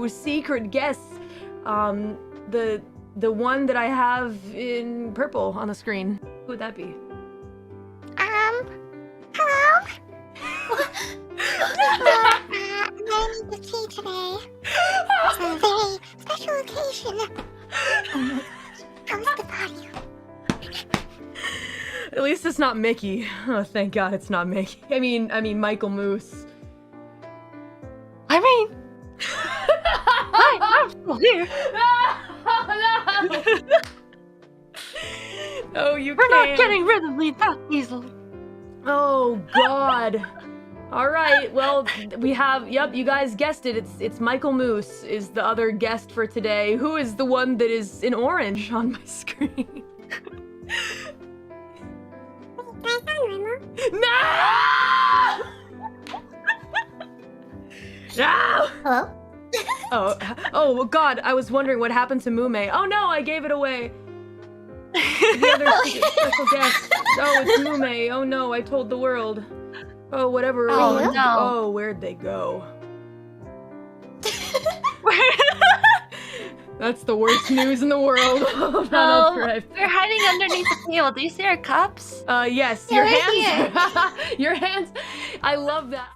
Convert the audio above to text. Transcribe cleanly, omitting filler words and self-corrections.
secret guests. The one that I have in purple on the screen. Who would that be? Hello? I need the tea today. It's a very special occasion. How's the body? At least it's not Mickey. Oh, thank God it's not Mickey. I mean Michael Moose. I'm still here. Oh, you We're can't. not getting rid of me that easily. Oh God. All right. Well, we have. Yep, you guys guessed it. It's Michael Moose is the other guest for today. Who is the one that is in orange on my screen? No! No! Hello? Oh God! I was wondering what happened to Mumei. Oh no! I gave it away. The other special guest. Oh, it's Mumei. Oh no! I told the world. Oh, whatever. Oh, no. Oh, where'd they go? That's the worst news in the world. We're hiding underneath the table. Do you see our cups? Yes. Yeah, Your right hands. Your hands. I love that.